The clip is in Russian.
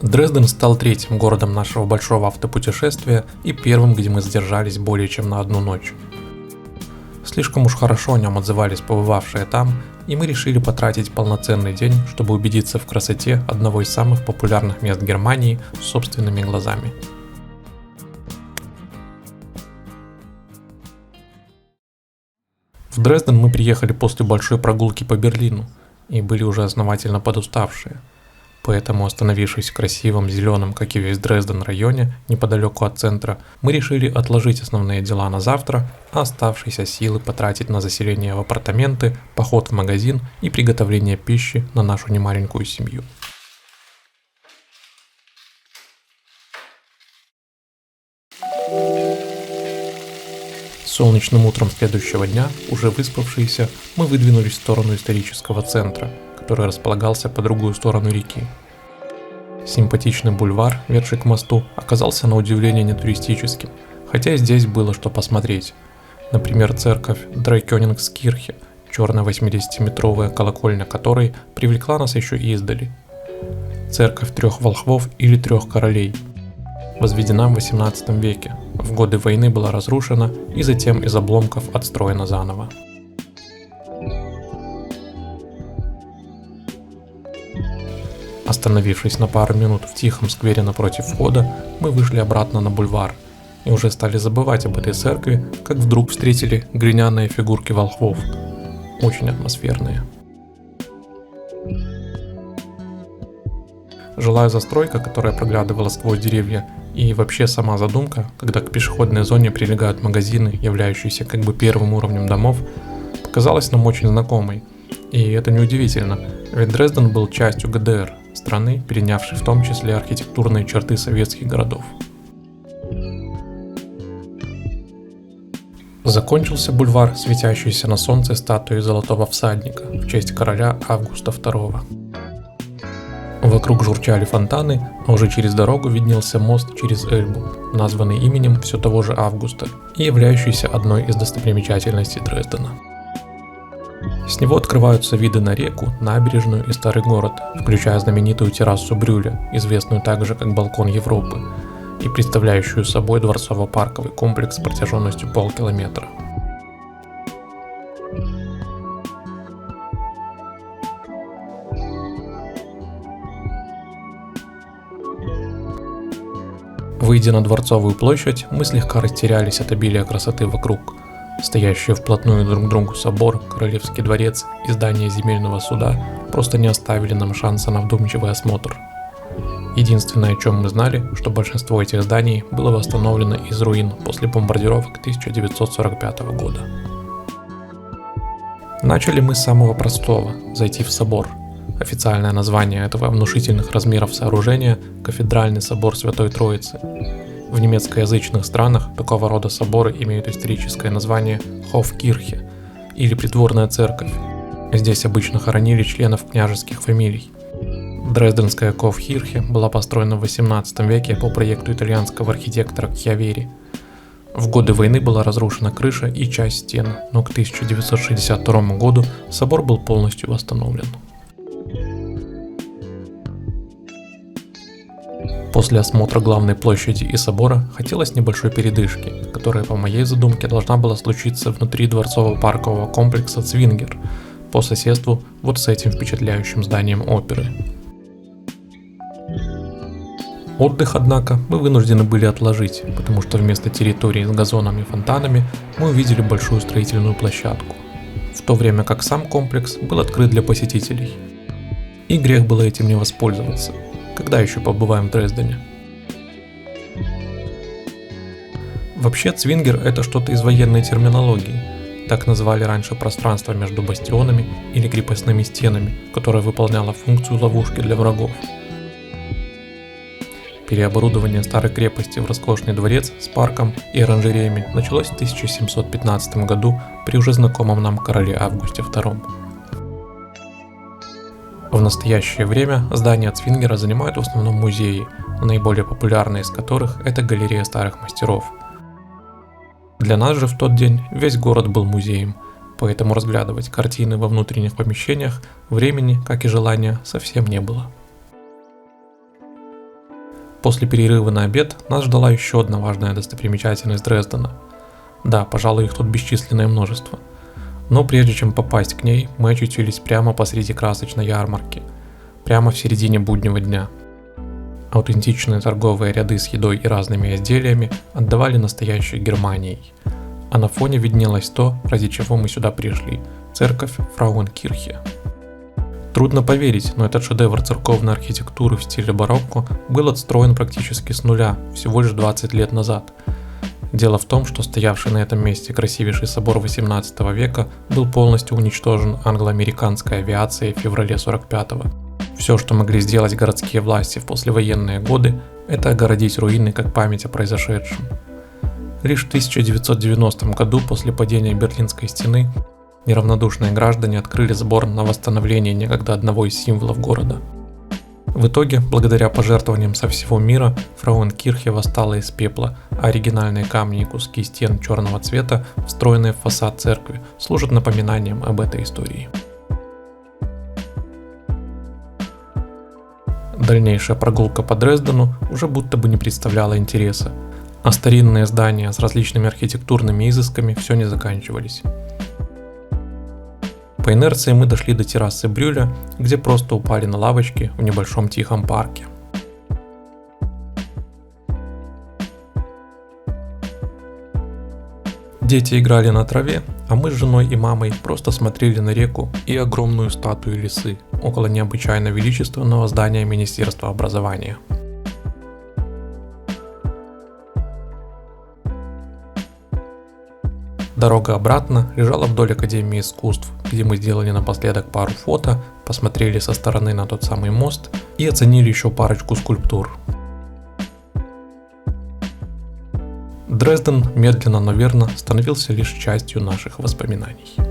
Дрезден стал третьим городом нашего большого автопутешествия и первым, где мы задержались более чем на одну ночь. Слишком уж хорошо о нем отзывались побывавшие там, и мы решили потратить полноценный день, чтобы убедиться в красоте одного из самых популярных мест Германии собственными глазами. В Дрезден мы приехали после большой прогулки по Берлину и были уже основательно подуставшие. Поэтому, остановившись в красивом зеленом, как и весь Дрезден, районе, неподалеку от центра, мы решили отложить основные дела на завтра, а оставшиеся силы потратить на заселение в апартаменты, поход в магазин и приготовление пищи на нашу немаленькую семью. Солнечным утром следующего дня, уже выспавшиеся, мы выдвинулись в сторону исторического центра, который располагался по другую сторону реки. Симпатичный бульвар, ведший к мосту, оказался на удивление нетуристическим, хотя и здесь было что посмотреть. Например, церковь Дрейкёнингскирхе, черная 80-метровая колокольня которой привлекла нас еще издали. Церковь трех волхвов или трех королей. Возведена в 18 веке, в годы войны была разрушена и затем из обломков отстроена заново. Остановившись на пару минут в тихом сквере напротив входа, мы вышли обратно на бульвар и уже стали забывать об этой церкви, как вдруг встретили глиняные фигурки волхвов. Очень атмосферные. Жилая застройка, которая проглядывала сквозь деревья, и вообще сама задумка, когда к пешеходной зоне прилегают магазины, являющиеся как бы первым уровнем домов, показалась нам очень знакомой. И это неудивительно, ведь Дрезден был частью ГДР, страны, перенявшей в том числе архитектурные черты советских городов. Закончился бульвар, светящийся на солнце статуей золотого всадника в честь короля Августа II. Вокруг журчали фонтаны, а уже через дорогу виднелся мост через Эльбу, названный именем все того же Августа и являющийся одной из достопримечательностей Дрездена. С него открываются виды на реку, набережную и старый город, включая знаменитую террасу Брюля, известную также как Балкон Европы, и представляющую собой дворцово-парковый комплекс протяженностью полкилометра. Выйдя на Дворцовую площадь, мы слегка растерялись от обилия красоты вокруг. Стоящие вплотную друг к другу собор, Королевский дворец и здание земельного суда просто не оставили нам шанса на вдумчивый осмотр. Единственное, о чем мы знали, что большинство этих зданий было восстановлено из руин после бомбардировок 1945 года. Начали мы с самого простого – зайти в собор. Официальное название этого внушительных размеров сооружения – Кафедральный собор Святой Троицы. В немецкоязычных странах такого рода соборы имеют историческое название Хофкирхе или придворная церковь. Здесь обычно хоронили членов княжеских фамилий. Дрезденская Хофкирхе была построена в XVIII веке по проекту итальянского архитектора Кьявери. В годы войны была разрушена крыша и часть стен, но к 1962 году собор был полностью восстановлен. После осмотра главной площади и собора хотелось небольшой передышки, которая по моей задумке должна была случиться внутри дворцово-паркового комплекса Цвингер, по соседству вот с этим впечатляющим зданием оперы. Отдых, однако, мы вынуждены были отложить, потому что вместо территории с газонами и фонтанами мы увидели большую строительную площадку, в то время как сам комплекс был открыт для посетителей. И грех было этим не воспользоваться. Когда еще побываем в Дрездене? Вообще, Цвингер – это что-то из военной терминологии. Так называли раньше пространство между бастионами или крепостными стенами, которое выполняло функцию ловушки для врагов. Переоборудование старой крепости в роскошный дворец с парком и оранжереями началось в 1715 году при уже знакомом нам короле Августе II. В настоящее время здания Цвингера занимают в основном музеи, наиболее популярные из которых это галерея старых мастеров. Для нас же в тот день весь город был музеем, поэтому разглядывать картины во внутренних помещениях времени, как и желания, совсем не было. После перерыва на обед нас ждала еще одна важная достопримечательность Дрездена. Да, пожалуй, их тут бесчисленное множество. Но прежде чем попасть к ней, мы очутились прямо посреди красочной ярмарки, прямо в середине буднего дня. Аутентичные торговые ряды с едой и разными изделиями отдавали настоящей Германией. А на фоне виднелось то, ради чего мы сюда пришли – церковь Фрауенкирхе. Трудно поверить, но этот шедевр церковной архитектуры в стиле барокко был отстроен практически с нуля, всего лишь 20 лет назад. Дело в том, что стоявший на этом месте красивейший собор 18 века был полностью уничтожен англо-американской авиацией в феврале 45-го. Все, что могли сделать городские власти в послевоенные годы, это огородить руины как память о произошедшем. Лишь в 1990 году, после падения Берлинской стены, неравнодушные граждане открыли сбор на восстановление некогда одного из символов города. В итоге, благодаря пожертвованиям со всего мира, Фрауенкирхе восстала из пепла, а оригинальные камни и куски стен черного цвета, встроенные в фасад церкви, служат напоминанием об этой истории. Дальнейшая прогулка по Дрездену уже будто бы не представляла интереса, а старинные здания с различными архитектурными изысками все не заканчивались. По инерции мы дошли до террасы Брюля, где просто упали на лавочки в небольшом тихом парке. Дети играли на траве, а мы с женой и мамой просто смотрели на реку и огромную статую лисы около необычайно величественного здания Министерства образования. Дорога обратно лежала вдоль Академии искусств, где мы сделали напоследок пару фото, посмотрели со стороны на тот самый мост и оценили еще парочку скульптур. Дрезден медленно, но верно становился лишь частью наших воспоминаний.